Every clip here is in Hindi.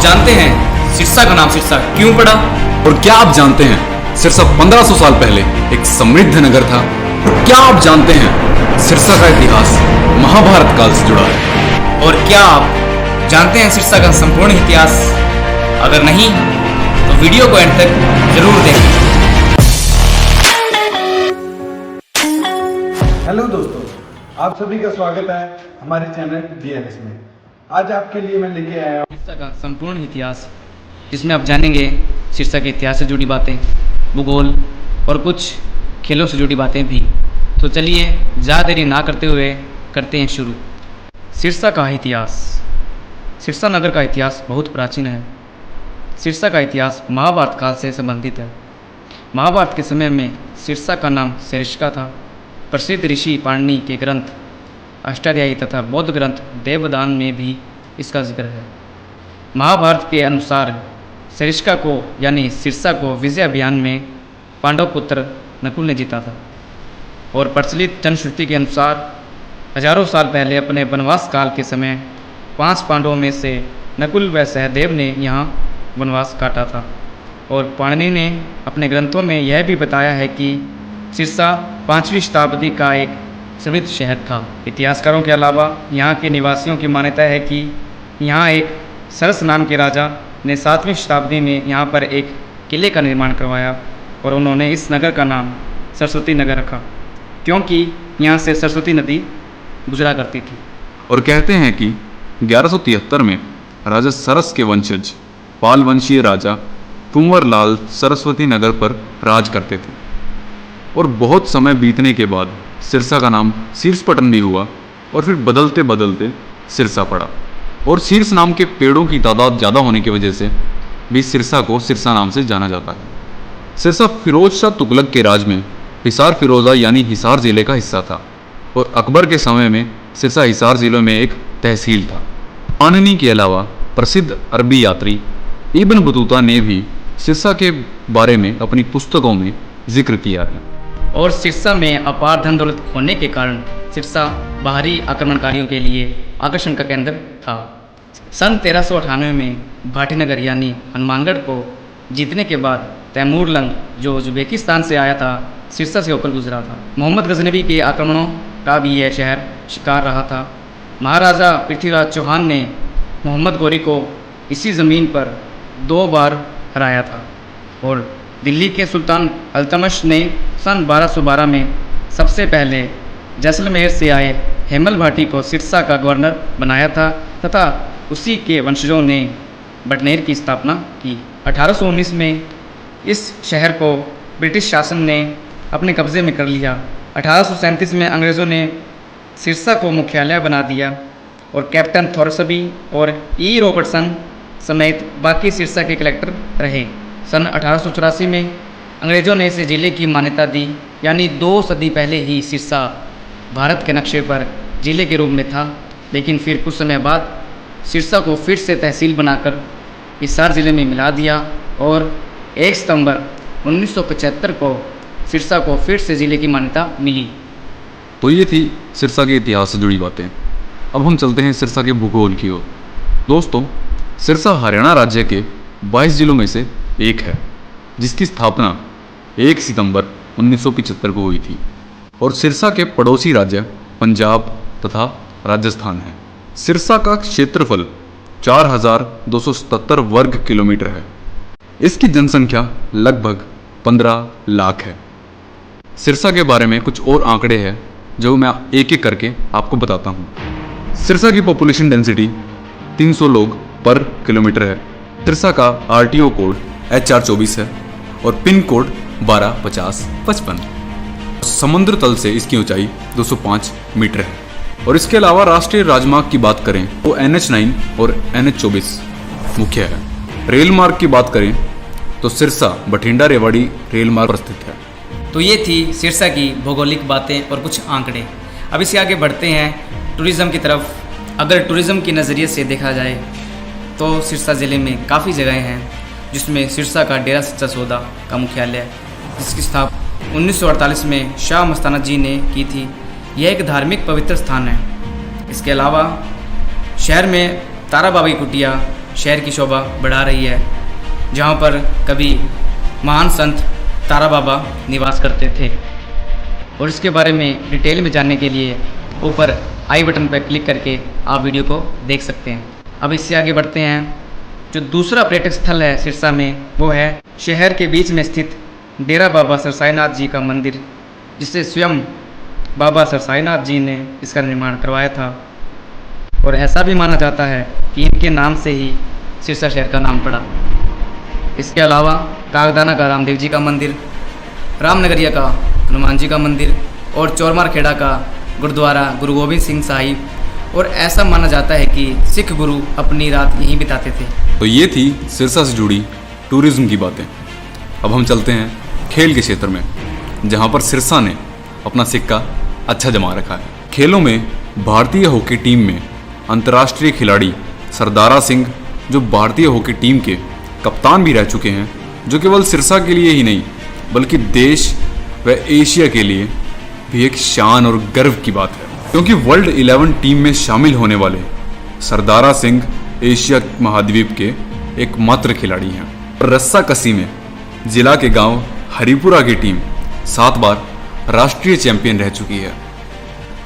जानते हैं सिरसा का नाम सिरसा क्यों पड़ा? और क्या आप जानते हैं सिरसा 1500 साल पहले एक समृद्ध नगर था? और क्या आप जानते हैं सिरसा का इतिहास महाभारत काल से जुड़ा है? और क्या आप जानते हैं सिरसा का संपूर्ण इतिहास? अगर नहीं तो वीडियो को एंड तक जरूर देखें। हेलो दोस्तों, आप सभी का स्वागत है हमारे चैनल DLS में। आज आपके लिए मैं लेके आया हूँ सिरसा का संपूर्ण इतिहास, जिसमें आप जानेंगे सिरसा के इतिहास से जुड़ी बातें, भूगोल और कुछ खेलों से जुड़ी बातें भी। तो चलिए ज़्यादा देरी ना करते हुए करते हैं शुरू। सिरसा का इतिहास। सिरसा नगर का इतिहास बहुत प्राचीन है। सिरसा का इतिहास महाभारत काल से संबंधित है। महाभारत के समय में सिरसा का नाम सरिस्का था। प्रसिद्ध ऋषि पाणिनि के ग्रंथ अष्टाध्यायी तथा बौद्ध ग्रंथ देवदान में भी इसका जिक्र है। महाभारत के अनुसार सरिस्का को यानी सिरसा को विजय अभियान में पांडव पुत्र नकुल ने जीता था। और प्रचलित जनश्रुति के अनुसार हजारों साल पहले अपने वनवास काल के समय 5 पांडवों में से नकुल व सहदेव ने यहाँ वनवास काटा था। और पाणिनि ने अपने ग्रंथों में यह भी बताया है कि सिरसा 5वीं शताब्दी का एक समृद्ध शहर था। इतिहासकारों के अलावा यहाँ के निवासियों की मान्यता है कि यहाँ एक सरस नाम के राजा ने 7वीं शताब्दी में यहाँ पर एक किले का निर्माण करवाया और उन्होंने इस नगर का नाम सरस्वती नगर रखा, क्योंकि यहाँ से सरस्वती नदी गुजरा करती थी। और कहते हैं कि 1173 में राजा सरस के वंशज पाल वंशीय राजा कुंवर लाल सरस्वती नगर पर राज करते थे। और बहुत समय बीतने के बाद सिरसा का नाम शीर्षपटन भी हुआ और फिर बदलते बदलते सिरसा पड़ा। और शीर्ष नाम के पेड़ों की तादाद ज़्यादा होने की वजह से भी सिरसा को सिरसा नाम से जाना जाता है। सिरसा फिरोज शाह तुगलक के राज में हिसार फिरोजा यानी हिसार ज़िले का हिस्सा था। और अकबर के समय में सिरसा हिसार ज़िले में एक तहसील था। पाणिनि के अलावा प्रसिद्ध अरबी यात्री इब्न बतूता ने भी सिरसा के बारे में अपनी पुस्तकों में जिक्र किया है। और सिरसा में अपार धन दौलत होने के कारण सिरसा बाहरी आक्रमणकारियों के लिए आकर्षण का केंद्र था। सन 1398 में भाटीनगर यानी हनुमानगढ़ को जीतने के बाद तैमूर लंग, जो उज्बेकिस्तान से आया था, सिरसा से होकर गुजरा था। मोहम्मद गजनवी के आक्रमणों का भी यह शहर शिकार रहा था। महाराजा पृथ्वीराज चौहान ने मोहम्मद गौरी को इसी ज़मीन पर 2 बार हराया था। और दिल्ली के सुल्तान अल्तमश ने सन 1212 में सबसे पहले जैसलमेर से आए हेमल भाटी को सिरसा का गवर्नर बनाया था तथा उसी के वंशजों ने बटनेर की स्थापना की। 1819 में इस शहर को ब्रिटिश शासन ने अपने कब्ज़े में कर लिया। 1837 में अंग्रेज़ों ने सिरसा को मुख्यालय बना दिया और कैप्टन थॉरसबी और ई रॉबर्टसन समेत बाकी सिरसा के कलेक्टर रहे। सन 1884 में अंग्रेज़ों ने इसे ज़िले की मान्यता दी, यानी 2 सदी पहले ही सिरसा भारत के नक्शे पर ज़िले के रूप में था। लेकिन फिर कुछ समय बाद सिरसा को फिर से तहसील बनाकर हिसार ज़िले में मिला दिया और 1 सितंबर 1975 को सिरसा को फिर से ज़िले की मान्यता मिली। तो ये थी सिरसा के इतिहास से जुड़ी बातें। अब हम चलते हैं सिरसा के भूगोल की ओर। दोस्तों, सिरसा हरियाणा राज्य के 22 जिलों में से एक है, जिसकी स्थापना 1 सितंबर 1975 को हुई थी। और सिरसा के पड़ोसी राज्य पंजाब तथा राजस्थान हैं। सिरसा का क्षेत्रफल 4277 वर्ग किलोमीटर है। इसकी जनसंख्या लगभग 15 लाख है। सिरसा के बारे में कुछ और आंकड़े हैं जो मैं एक एक करके आपको बताता हूँ। सिरसा की पॉपुलेशन डेंसिटी 300 लोग पर किलोमीटर है। सिरसा का RTO कोड HR24 है और पिन कोड 125055। समुद्र तल से इसकी ऊंचाई 205 मीटर है। और इसके अलावा राष्ट्रीय राजमार्ग की बात करें तो NH9 और NH24 मुख्य है। रेल मार्ग की बात करें तो सिरसा बठिंडा रेवाड़ी रेल मार्ग पर स्थित है। तो ये थी सिरसा की भौगोलिक बातें और कुछ आंकड़े। अब इससे आगे बढ़ते हैं टूरिज़्म की तरफ। अगर टूरिज़्म के नज़रिए से देखा जाए तो सिरसा ज़िले में काफ़ी जगहें हैं, जिसमें सिरसा का डेरा सच्चा सौदा का मुख्यालय, जिसकी स्थापना 1948 में शाह मस्ताना जी ने की थी। यह एक धार्मिक पवित्र स्थान है। इसके अलावा शहर में तारा बाबा की कुटिया, शहर की शोभा बढ़ा रही है, जहाँ पर कभी महान संत तारा बाबा निवास करते थे। और इसके बारे में डिटेल में जानने के लिए ऊपर आई बटन पर क्लिक करके आप वीडियो को देख सकते हैं। अब इससे आगे बढ़ते हैं। जो दूसरा पर्यटक स्थल है सिरसा में, वो है शहर के बीच में स्थित डेरा बाबा सरसाईनाथ जी का मंदिर, जिसे स्वयं बाबा सरसाईनाथ जी ने इसका निर्माण करवाया था। और ऐसा भी माना जाता है कि इनके नाम से ही सिरसा शहर का नाम पड़ा। इसके अलावा कागदाना का रामदेव जी का मंदिर, रामनगरिया का हनुमान जी का मंदिर और चौरमार खेड़ा का गुरुद्वारा गुरु गोबिंद सिंह साहिब। और ऐसा माना जाता है कि सिख गुरु अपनी रात यहीं बिताते थे। तो ये थी सिरसा से जुड़ी टूरिज्म की बातें। अब हम चलते हैं खेल के क्षेत्र में, जहाँ पर सिरसा ने अपना सिक्का अच्छा जमा रखा है। खेलों में भारतीय हॉकी टीम में अंतर्राष्ट्रीय खिलाड़ी सरदारा सिंह, जो भारतीय हॉकी टीम के कप्तान भी रह चुके हैं, जो केवल सिरसा के लिए ही नहीं बल्कि देश व एशिया के लिए भी एक शान और गर्व की बात है, क्योंकि वर्ल्ड 11 टीम में शामिल होने वाले सरदारा सिंह एशिया महाद्वीप के एकमात्र खिलाड़ी हैं। रस्सा कसी में जिला के गांव हरिपुरा की टीम 7 बार राष्ट्रीय चैंपियन रह चुकी है।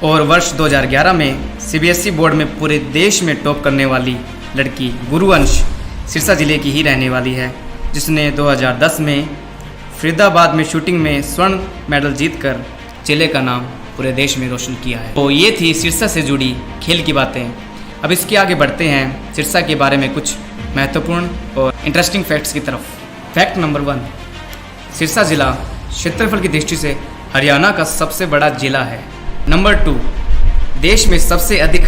और वर्ष 2011 में सीबीएसई बोर्ड में पूरे देश में टॉप करने वाली लड़की गुरुवंश सिरसा जिले की ही रहने वाली है, जिसने 2010 में फरीदाबाद में शूटिंग में स्वर्ण मेडल जीतकर जिले का नाम पूरे देश में रोशन किया है। तो ये थी सिरसा से जुड़ी खेल की बातें। अब इसके आगे बढ़ते हैं सिरसा के बारे में कुछ महत्वपूर्ण और इंटरेस्टिंग फैक्ट्स की तरफ। फैक्ट नंबर 1, सिरसा जिला क्षेत्रफल की दृष्टि से हरियाणा का सबसे बड़ा जिला है। नंबर 2, देश में सबसे अधिक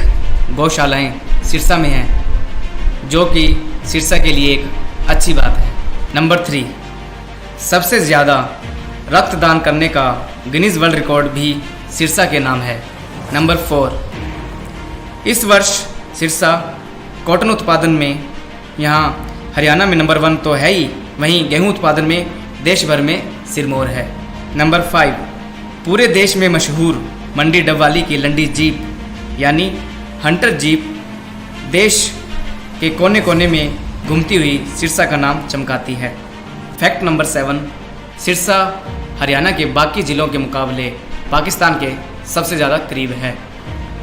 गौशालाएं सिरसा में हैं, जो कि सिरसा के लिए एक अच्छी बात है। नंबर 3, सबसे ज़्यादा रक्तदान करने का गिनीज वर्ल्ड रिकॉर्ड भी सिरसा के नाम है। नंबर 4, इस वर्ष सिरसा कॉटन उत्पादन में यहाँ हरियाणा में नंबर 1 तो है ही, वहीं गेहूँ उत्पादन में देश भर में सिरमौर है। नंबर 5, पूरे देश में मशहूर मंडी डबवाली की लंडी जीप यानी हंटर जीप देश के कोने कोने में घूमती हुई सिरसा का नाम चमकाती है। फैक्ट नंबर 7, सिरसा हरियाणा के बाकी ज़िलों के मुकाबले पाकिस्तान के सबसे ज़्यादा करीब है।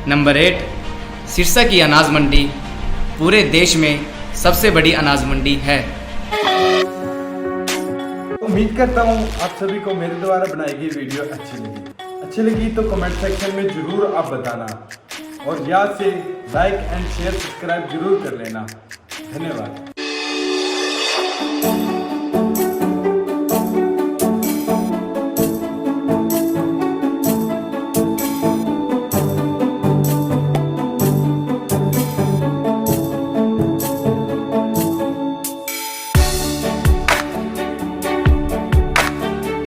नंबर 8, सिरसा की अनाज मंडी पूरे देश में सबसे बड़ी अनाज मंडी है। उम्मीद करता हूँ आप सभी को मेरे द्वारा बनाई गई वीडियो अच्छी लगी तो कमेंट सेक्शन में जरूर आप बताना, और याद से लाइक एंड शेयर सब्सक्राइब जरूर कर लेना। धन्यवाद।